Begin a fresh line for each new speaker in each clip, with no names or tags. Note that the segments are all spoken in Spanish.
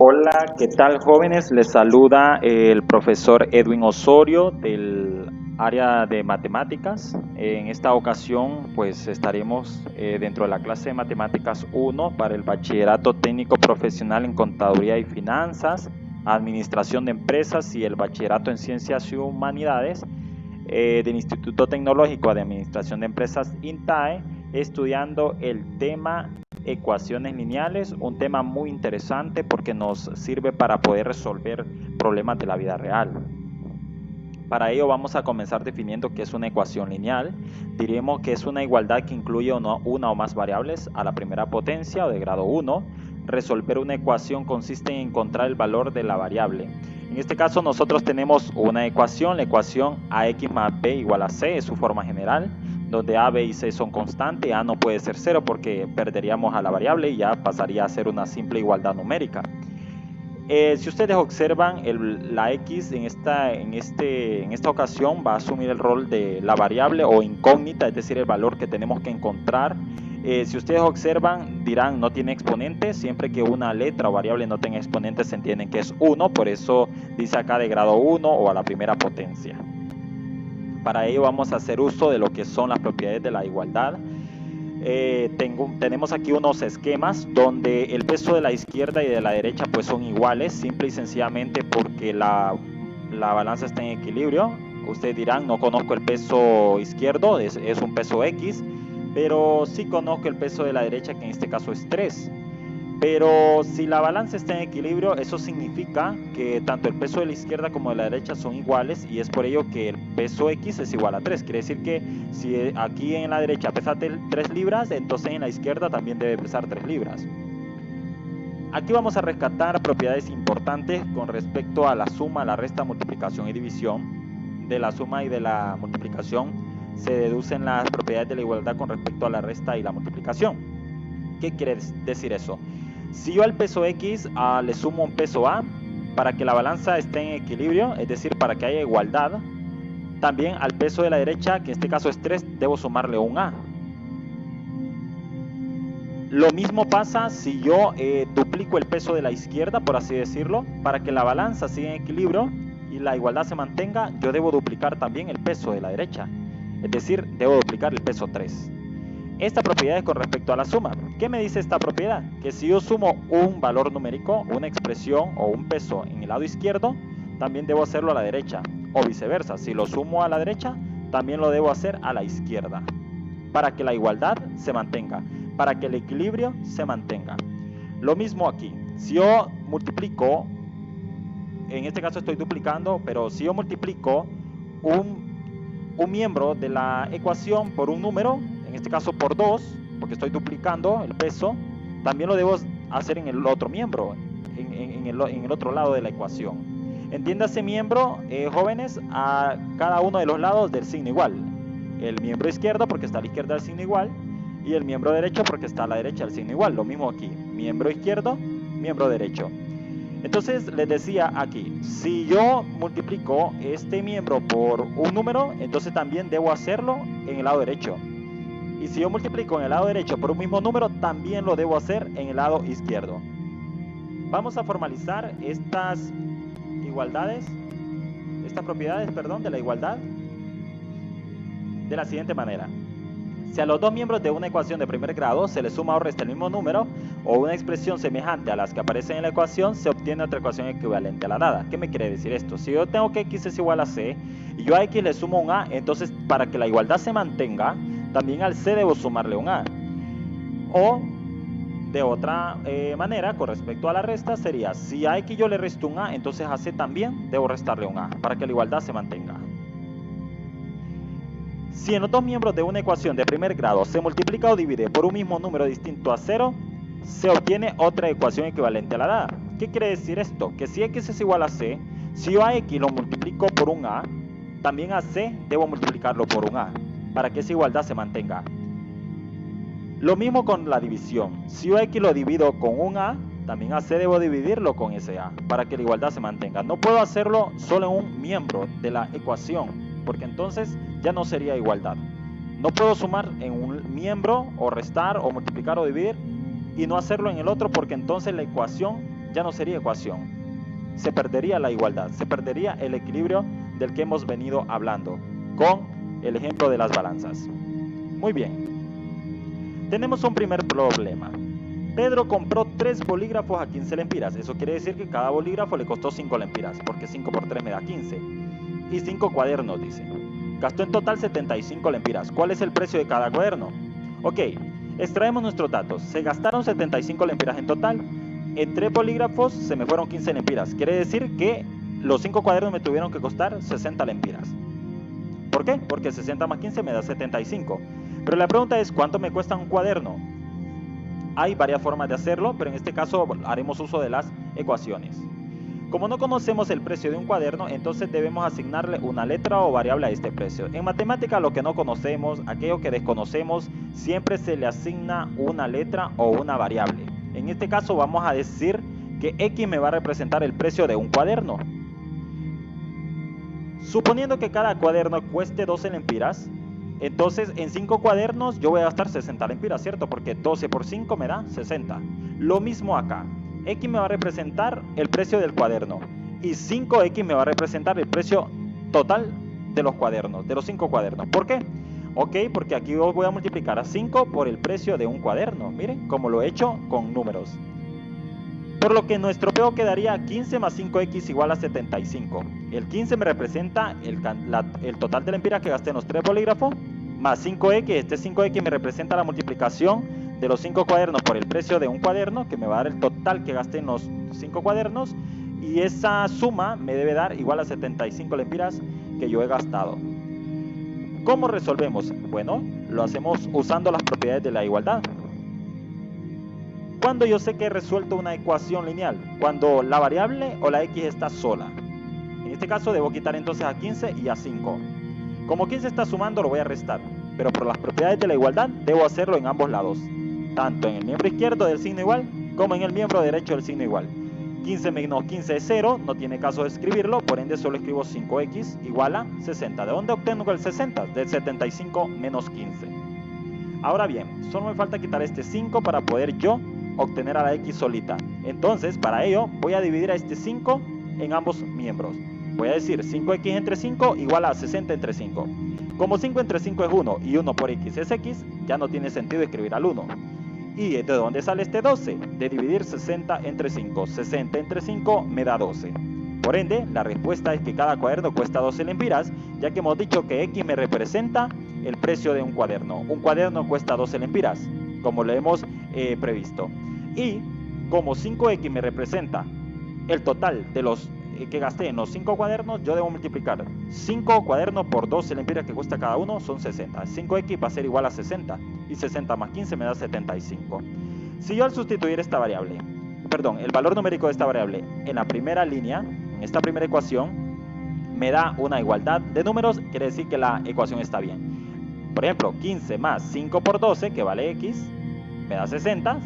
Hola, ¿qué tal jóvenes? Les saluda el profesor Edwin Osorio del área de matemáticas. En esta ocasión pues estaremos dentro de la clase de matemáticas 1 para el bachillerato técnico profesional en contaduría y finanzas, administración de empresas y el bachillerato en ciencias y humanidades del Instituto Tecnológico de Administración de Empresas INTAE, estudiando el tema ecuaciones lineales, un tema muy interesante porque nos sirve para poder resolver problemas de la vida real. Para ello vamos a comenzar definiendo qué es una ecuación lineal. Diremos que es una igualdad que incluye una o más variables a la primera potencia o de grado 1. Resolver una ecuación consiste en encontrar el valor de la variable. En este caso nosotros tenemos una ecuación, la ecuación ax más b igual a c, es su forma general, donde a, b y c son constantes. A no puede ser 0 porque perderíamos a la variable y ya pasaría a ser una simple igualdad numérica. Si ustedes observan, la x en esta ocasión va a asumir el rol de la variable o incógnita, es decir, el valor que tenemos que encontrar. Si ustedes observan, dirán no tiene exponentes. Siempre que una letra o variable no tenga exponentes se entiende que es 1, por eso dice acá de grado 1 o a la primera potencia. Para ello vamos a hacer uso de lo que son las propiedades de la igualdad. Tenemos aquí unos esquemas donde el peso de la izquierda y de la derecha pues son iguales, simple y sencillamente porque la balanza está en equilibrio. Ustedes dirán, no conozco el peso izquierdo, es un peso X, pero sí conozco el peso de la derecha, que en este caso es 3. Pero si la balanza está en equilibrio, eso significa que tanto el peso de la izquierda como de la derecha son iguales, y es por ello que el peso X es igual a 3. Quiere decir que si aquí en la derecha pesa 3 libras, entonces en la izquierda también debe pesar 3 libras. Aquí vamos a rescatar propiedades importantes con respecto a la suma, la resta, multiplicación y división. De la suma y de la multiplicación se deducen las propiedades de la igualdad con respecto a la resta y la multiplicación. ¿Qué quiere decir eso? Si yo al peso X le sumo un peso A, para que la balanza esté en equilibrio, es decir, para que haya igualdad, también al peso de la derecha, que en este caso es 3, debo sumarle un A. Lo mismo pasa si yo duplico el peso de la izquierda, por así decirlo. Para que la balanza siga en equilibrio y la igualdad se mantenga, yo debo duplicar también el peso de la derecha. Es decir, debo duplicar el peso 3. Esta propiedad es con respecto a la suma. ¿Qué me dice esta propiedad? Que si yo sumo un valor numérico, una expresión o un peso en el lado izquierdo, también debo hacerlo a la derecha, o viceversa. Si lo sumo a la derecha, también lo debo hacer a la izquierda, para que la igualdad se mantenga, para que el equilibrio se mantenga. Lo mismo aquí. Si yo multiplico, en este caso estoy duplicando, pero si yo multiplico un miembro de la ecuación por un número, en este caso por 2, porque estoy duplicando el peso, también lo debo hacer en el otro miembro, en el otro lado de la ecuación. Entiéndase miembro, jóvenes, a cada uno de los lados del signo igual. El miembro izquierdo porque está a la izquierda del signo igual, y el miembro derecho porque está a la derecha del signo igual. Lo mismo aquí, miembro izquierdo, miembro derecho. Entonces les decía aquí, si yo multiplico este miembro por un número, entonces también debo hacerlo en el lado derecho. Y si yo multiplico en el lado derecho por un mismo número, también lo debo hacer en el lado izquierdo. Vamos a formalizar estas propiedades de la igualdad de la siguiente manera. Si a los dos miembros de una ecuación de primer grado se le suma o resta el mismo número o una expresión semejante a las que aparecen en la ecuación, se obtiene otra ecuación equivalente a la dada. ¿Qué me quiere decir esto? Si yo tengo que x es igual a c y yo a x le sumo un a, entonces para que la igualdad se mantenga, también al c debo sumarle un a. O de otra manera, con respecto a la resta, sería si a x yo le resto un a, entonces a c también debo restarle un a para que la igualdad se mantenga. Si en los dos miembros de una ecuación de primer grado se multiplica o divide por un mismo número distinto a 0, se obtiene otra ecuación equivalente a la dada. ¿Qué quiere decir esto? Que si x es igual a c, si yo a x lo multiplico por un a, también a c debo multiplicarlo por un a, para que esa igualdad se mantenga. Lo mismo con la división. Si yo a x lo divido con un a, también a c debo dividirlo con ese a, para que la igualdad se mantenga. No puedo hacerlo solo en un miembro de la ecuación, porque entonces ya no sería igualdad. No puedo sumar en un miembro o restar o multiplicar o dividir y no hacerlo en el otro, porque entonces la ecuación ya no sería ecuación. Se perdería la igualdad, se perdería el equilibrio del que hemos venido hablando con el ejemplo de las balanzas. Muy bien, tenemos un primer problema. Pedro compró 3 bolígrafos a 15 lempiras. Eso quiere decir que cada bolígrafo le costó 5 lempiras, porque 5 por 3 me da 15. Y 5 cuadernos, dice. Gastó en total 75 lempiras. ¿Cuál es el precio de cada cuaderno? Ok, extraemos nuestros datos. Se gastaron 75 lempiras en total. En 3 bolígrafos se me fueron 15 lempiras. Quiere decir que los 5 cuadernos me tuvieron que costar 60 lempiras. ¿Por qué? Porque 60 más 15 me da 75. Pero la pregunta es, ¿cuánto me cuesta un cuaderno? Hay varias formas de hacerlo, pero en este caso haremos uso de las ecuaciones. Como no conocemos el precio de un cuaderno, entonces debemos asignarle una letra o variable a este precio. En matemática, lo que no conocemos, aquello que desconocemos, siempre se le asigna una letra o una variable. En este caso vamos a decir que X me va a representar el precio de un cuaderno. Suponiendo que cada cuaderno cueste 12 lempiras, entonces en 5 cuadernos yo voy a gastar 60 lempiras, ¿cierto? Porque 12 por 5 me da 60. Lo mismo acá. X me va a representar el precio del cuaderno y 5X me va a representar el precio total de los cuadernos, de los 5 cuadernos. ¿Por qué? Ok, porque aquí voy a multiplicar a 5 por el precio de un cuaderno. Miren, como lo he hecho con números. Por lo que nuestro PO quedaría 15 más 5X igual a 75. El 15 me representa el total de lempiras que gasté en los 3 bolígrafos, más 5X, este 5X me representa la multiplicación de los 5 cuadernos por el precio de un cuaderno, que me va a dar el total que gasté en los 5 cuadernos, y esa suma me debe dar igual a 75 lempiras que yo he gastado. ¿Cómo resolvemos? Bueno, lo hacemos usando las propiedades de la igualdad. Cuando yo sé que he resuelto una ecuación lineal, cuando la variable o la X está sola. En este caso debo quitar entonces a 15 y a 5. Como 15 está sumando, lo voy a restar, pero por las propiedades de la igualdad debo hacerlo en ambos lados, tanto en el miembro izquierdo del signo igual como en el miembro derecho del signo igual. 15 menos 15 es 0, no tiene caso de escribirlo, por ende solo escribo 5X igual a 60. ¿De dónde obtengo el 60? Del 75 menos 15. Ahora bien, solo me falta quitar este 5 para poder yo obtener a la X solita. Entonces, para ello, voy a dividir a este 5 en ambos miembros. Voy a decir 5X entre 5 igual a 60 entre 5. Como 5 entre 5 es 1 y 1 por X es X, ya no tiene sentido escribir al 1. ¿Y de dónde sale este 12? De dividir 60 entre 5. 60 entre 5 me da 12. Por ende, la respuesta es que cada cuaderno cuesta 12 lempiras, ya que hemos dicho que X me representa el precio de un cuaderno. Un cuaderno cuesta 12 lempiras, como lo hemos previsto. Y como 5X me representa el total de los que gasté en los 5 cuadernos, yo debo multiplicar 5 cuadernos por 12 lempiras que cuesta cada uno, son 60. 5X va a ser igual a 60 y 60 más 15 me da 75. Si yo al sustituir esta variable, el valor numérico de esta variable en la primera línea, en esta primera ecuación, me da una igualdad de números, quiere decir que la ecuación está bien. Por ejemplo, 15 más 5 por 12, que vale X, me da 60.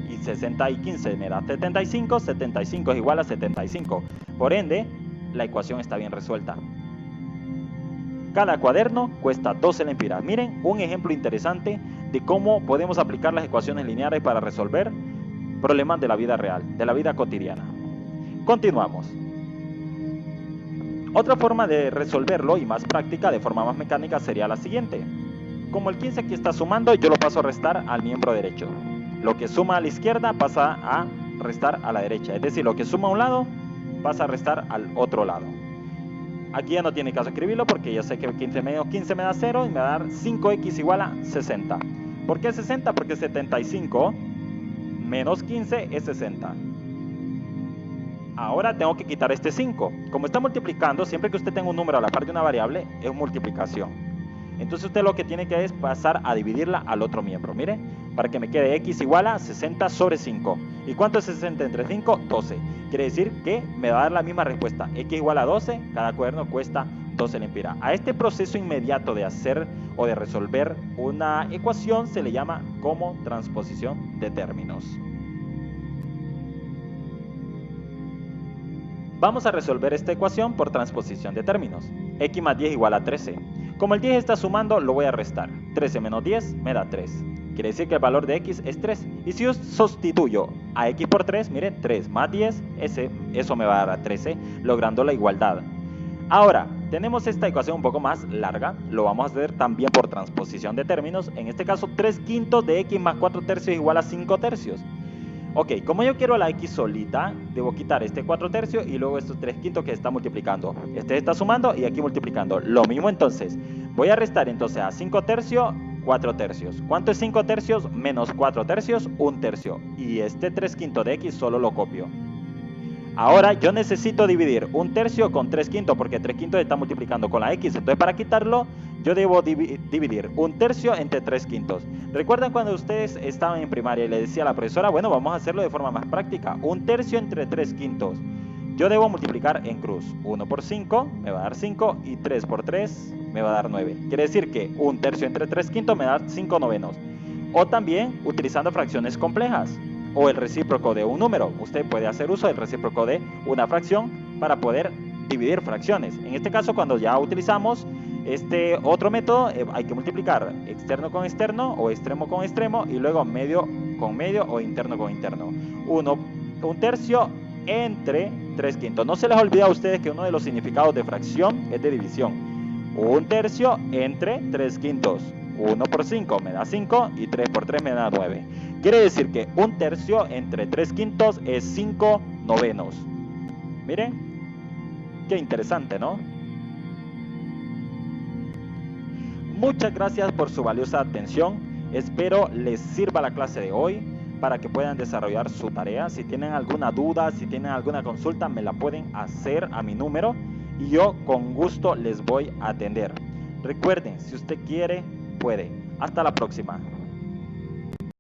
Y 60 y 15 me da 75, 75 es igual a 75. Por ende, la ecuación está bien resuelta. Cada cuaderno cuesta 12 lempiras. Miren, un ejemplo interesante de cómo podemos aplicar las ecuaciones lineares para resolver problemas de la vida real, de la vida cotidiana. Continuamos. Otra forma de resolverlo y más práctica, de forma más mecánica, sería la siguiente. Como el 15 aquí está sumando, yo lo paso a restar al miembro derecho. Lo que suma a la izquierda pasa a restar a la derecha. Es decir, lo que suma a un lado pasa a restar al otro lado. Aquí ya no tiene caso escribirlo porque ya sé que 15 menos 15 me da 0 y me va a dar 5X igual a 60. ¿Por qué 60? Porque 75 menos 15 es 60. Ahora tengo que quitar este 5. Como está multiplicando, siempre que usted tenga un número a la par de una variable, es multiplicación. Entonces usted lo que tiene que es pasar a dividirla al otro miembro. Mire, para que me quede X igual a 60 sobre 5. ¿Y cuánto es 60 entre 5? 12. Quiere decir que me va a dar la misma respuesta. X igual a 12, cada cuaderno cuesta 12 lempiras. A este proceso inmediato de hacer o de resolver una ecuación se le llama como transposición de términos. Vamos a resolver esta ecuación por transposición de términos. X más 10 igual a 13. Como el 10 está sumando, lo voy a restar. 13 menos 10 me da 3. Quiere decir que el valor de X es 3. Y si yo sustituyo a x por 3, miren, 3 más 10, eso me va a dar a 13, logrando la igualdad. Ahora, tenemos esta ecuación un poco más larga, lo vamos a hacer también por transposición de términos. En este caso, 3 quintos de x más 4 tercios igual a 5 tercios. Ok, como yo quiero la x solita, debo quitar este 4 tercios y luego estos 3 quintos que está multiplicando. Este está sumando y aquí multiplicando. Lo mismo entonces, voy a restar entonces a 5 tercios, 4 tercios. ¿Cuánto es 5 tercios menos 4 tercios? 1 tercio. Y este 3 quintos de x solo lo copio. Ahora yo necesito dividir 1 tercio con 3 quintos porque 3 quintos está multiplicando con la x. Entonces para quitarlo yo debo dividir 1 tercio entre 3 quintos. ¿Recuerdan cuando ustedes estaban en primaria y le decía a la profesora, bueno, vamos a hacerlo de forma más práctica? 1 tercio entre 3 quintos. Yo debo multiplicar en cruz. 1 por 5 me va a dar 5 y 3 por 3 me va a dar 9. Quiere decir que 1 tercio entre 3 quintos me da 5 novenos. O también utilizando fracciones complejas o el recíproco de un número. Usted puede hacer uso del recíproco de una fracción para poder dividir fracciones. En este caso, cuando ya utilizamos este otro método, hay que multiplicar externo con externo o extremo con extremo y luego medio con medio o interno con interno. 1 tercio entre 3 quintos. No se les olvide a ustedes que uno de los significados de fracción es de división. 1 tercio entre 3 quintos. 1 por 5 me da 5 y 3 por 3 me da 9. Quiere decir que 1 tercio entre 3 quintos es 5 novenos. Miren, qué interesante, ¿no? Muchas gracias por su valiosa atención. Espero les sirva la clase de hoy para que puedan desarrollar su tarea. Si tienen alguna duda, si tienen alguna consulta, me la pueden hacer a mi número y yo con gusto les voy a atender. Recuerden, si usted quiere, puede. Hasta la próxima.